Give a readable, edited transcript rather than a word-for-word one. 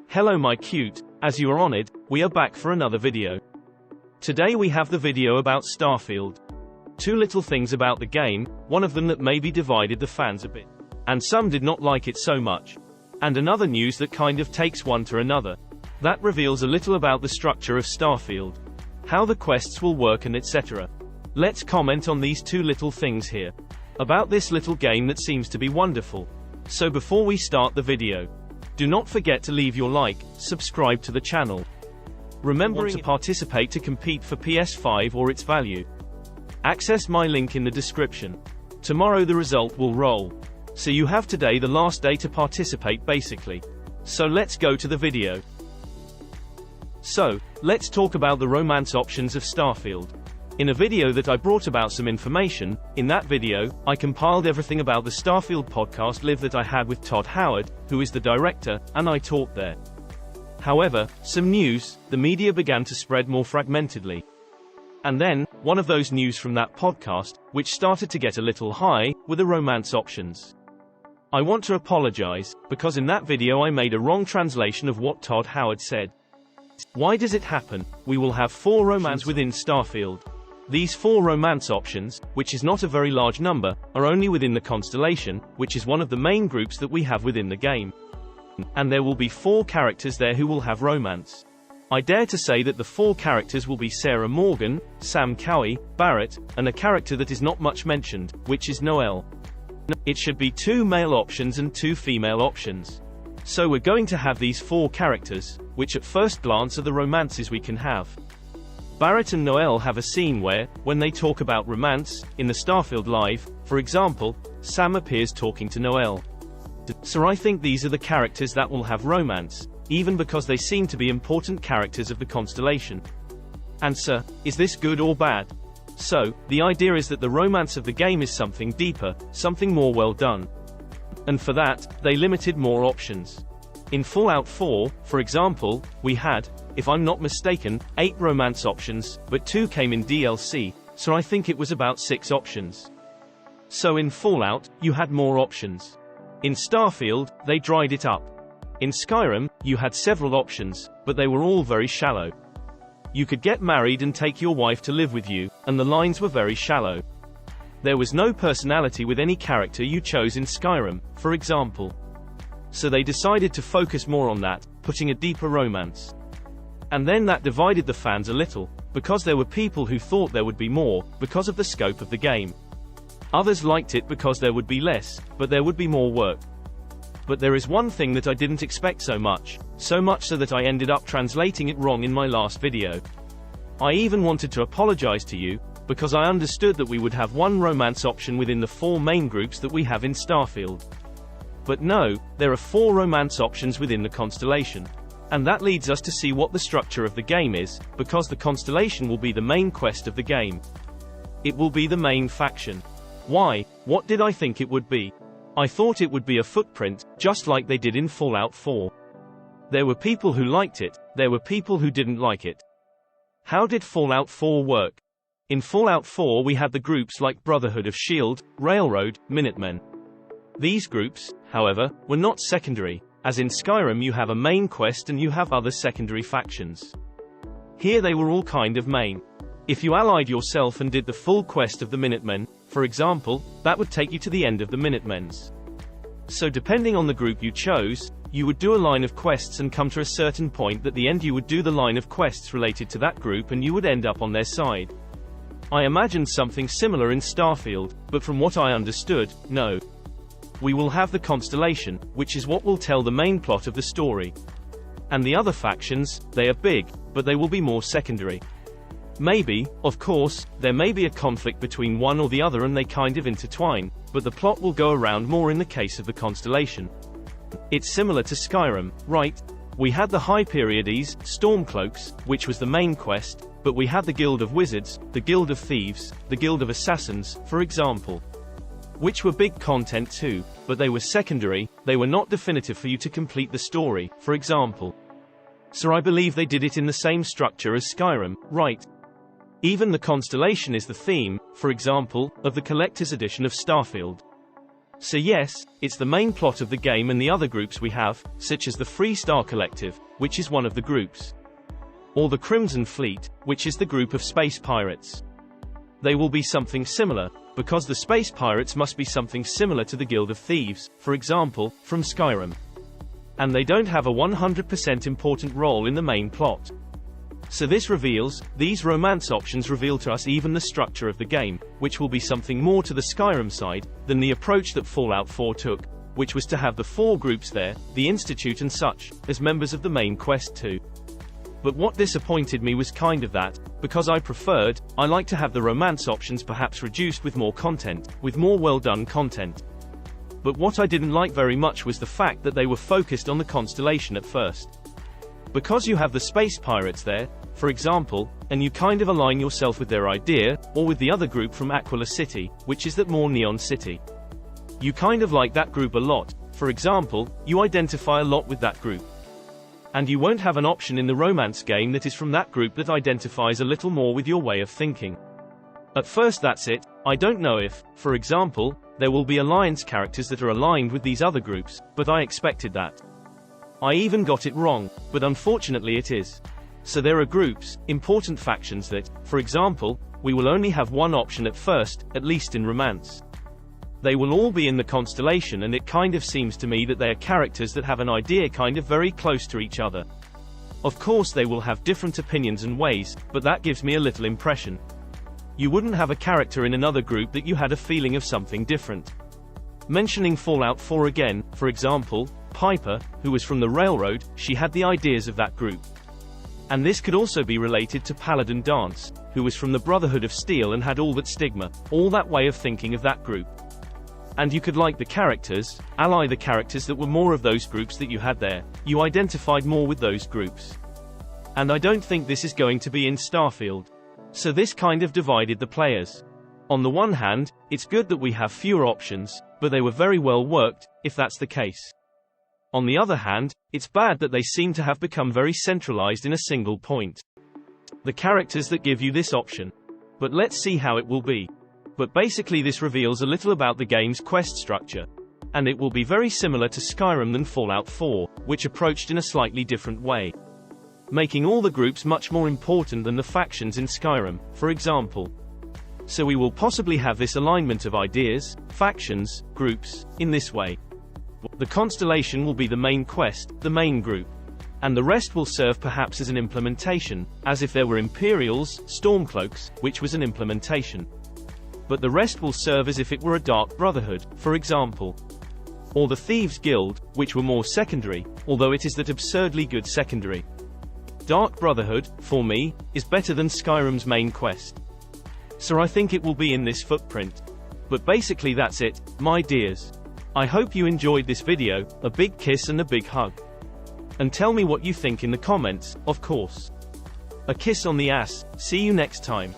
Hello my cute, as you are on it, we are back for another video. Today we have the video about Starfield. Two little things about the game, one of them that maybe divided the fans a bit. And some did not like it so much. And another news that kind of takes one to another. That reveals a little about the structure of Starfield. How the quests will work and etc. Let's comment on these two little things here. About this little game that seems to be wonderful. So before we start the video, do not forget to leave your like, subscribe to the channel. Remembering to participate to compete for PS5 or its value. Access my link in the description. Tomorrow the result will roll. So you have today the last day to participate basically. So let's go to the video. So, let's talk about the romance options of Starfield. In a video that I brought about some information, in that video, I compiled everything about the Starfield podcast live that I had with Todd Howard, who is the director, and I talked there. However, some news, the media began to spread more fragmentedly. And then, one of those news from that podcast, which started to get a little high, were the romance options. I want to apologize, because in that video I made a wrong translation of what Todd Howard said. Why does it happen? We will have 4 romance within Starfield. These 4 romance options, which is not a very large number, are only within the constellation, which is one of the main groups that we have within the game. And there will be 4 characters there who will have romance. I dare to say that the 4 characters will be Sarah Morgan, Sam Cowie, Barrett, and a character that is not much mentioned, which is Noelle. It should be 2 male options and 2 female options. So we're going to have these 4 characters, which at first glance are the romances we can have. Barrett and Noelle have a scene where, when they talk about romance, in the Starfield Live, for example, Sam appears talking to Noelle. So I think these are the characters that will have romance, even because they seem to be important characters of the constellation. And sir, is this good or bad? So, the idea is that the romance of the game is something deeper, something more well done. And for that, they limited more options. In Fallout 4, for example, we had, if I'm not mistaken, 8 romance options, but 2 came in DLC, so I think it was about 6 options. So in Fallout, you had more options. In Starfield, they dried it up. In Skyrim, you had several options, but they were all very shallow. You could get married and take your wife to live with you, and the lines were very shallow. There was no personality with any character you chose in Skyrim, for example. So they decided to focus more on that, putting a deeper romance. And then that divided the fans a little, because there were people who thought there would be more, because of the scope of the game. Others liked it because there would be less, but there would be more work. But there is one thing that I didn't expect so much so that I ended up translating it wrong in my last video. I even wanted to apologize to you, because I understood that we would have 1 romance option within the 4 main groups that we have in Starfield. But no, there are 4 romance options within the constellation. And that leads us to see what the structure of the game is, because the constellation will be the main quest of the game. It will be the main faction. Why? What did I think it would be? I thought it would be a footprint, just like they did in Fallout 4. There were people who liked it, there were people who didn't like it. How did Fallout 4 work? In Fallout 4 we had the groups like Brotherhood of S.H.I.E.L.D., Railroad, Minutemen. These groups, however, were not secondary, as in Skyrim you have a main quest and you have other secondary factions. Here they were all kind of main. If you allied yourself and did the full quest of the Minutemen, for example, that would take you to the end of the Minutemen's. So depending on the group you chose, you would do a line of quests and come to a certain point that the end you would do the line of quests related to that group and you would end up on their side. I imagined something similar in Starfield, but from what I understood, no. We will have the constellation, which is what will tell the main plot of the story. And the other factions, they are big, but they will be more secondary. Maybe, of course, there may be a conflict between one or the other and they kind of intertwine, but the plot will go around more in the case of the constellation. It's similar to Skyrim, right? We had the Hyperiades, Stormcloaks, which was the main quest, but we had the Guild of Wizards, the Guild of Thieves, the Guild of Assassins, for example. Which were big content too, but they were secondary, they were not definitive for you to complete the story, for example. So I believe they did it in the same structure as Skyrim, right? Even the constellation is the theme, for example, of the collector's edition of Starfield. So yes, it's the main plot of the game and the other groups we have, such as the Free Star Collective, which is one of the groups. Or the Crimson Fleet, which is the group of space pirates. They will be something similar, because the space pirates must be something similar to the Guild of Thieves, for example, from Skyrim. And they don't have a 100% important role in the main plot. So these romance options reveal to us even the structure of the game, which will be something more to the Skyrim side, than the approach that Fallout 4 took, which was to have the 4 groups there, the Institute and such, as members of the main quest too. But what disappointed me was kind of that, because I like to have the romance options perhaps reduced with more content, with more well-done content. But what I didn't like very much was the fact that they were focused on the constellation at first. Because you have the space pirates there, for example, and you kind of align yourself with their idea, or with the other group from Aquila City, which is that more Neon City. You kind of like that group a lot, for example, you identify a lot with that group. And you won't have an option in the romance game that is from that group that identifies a little more with your way of thinking. At first that's it. I don't know if, for example, there will be alliance characters that are aligned with these other groups, but I expected that. I even got it wrong, but unfortunately it is. So there are groups, important factions that, for example, we will only have one option at first, at least in romance. They will all be in the constellation, and it kind of seems to me that they are characters that have an idea kind of very close to each other. Of course they will have different opinions and ways, but that gives me a little impression. You wouldn't have a character in another group that you had a feeling of something different. Mentioning Fallout 4 again, for example, Piper, who was from the Railroad, she had the ideas of that group. And this could also be related to Paladin Dance, who was from the Brotherhood of Steel and had all that stigma, all that way of thinking of that group. And you could like the characters, ally the characters that were more of those groups that you had there, you identified more with those groups. And I don't think this is going to be in Starfield. So this kind of divided the players. On the one hand, it's good that we have fewer options, but they were very well worked, if that's the case. On the other hand, it's bad that they seem to have become very centralized in a single point. The characters that give you this option. But let's see how it will be. But basically this reveals a little about the game's quest structure. And it will be very similar to Skyrim than Fallout 4, which approached in a slightly different way. Making all the groups much more important than the factions in Skyrim, for example. So we will possibly have this alignment of ideas, factions, groups, in this way. The constellation will be the main quest, the main group. And the rest will serve perhaps as an implementation, as if there were Imperials, Stormcloaks, which was an implementation. But the rest will serve as if it were a Dark Brotherhood, for example. Or the Thieves Guild, which were more secondary, although it is that absurdly good secondary. Dark Brotherhood, for me, is better than Skyrim's main quest. So I think it will be in this footprint. But basically that's it, my dears. I hope you enjoyed this video, a big kiss and a big hug. And tell me what you think in the comments, of course. A kiss on the ass, see you next time.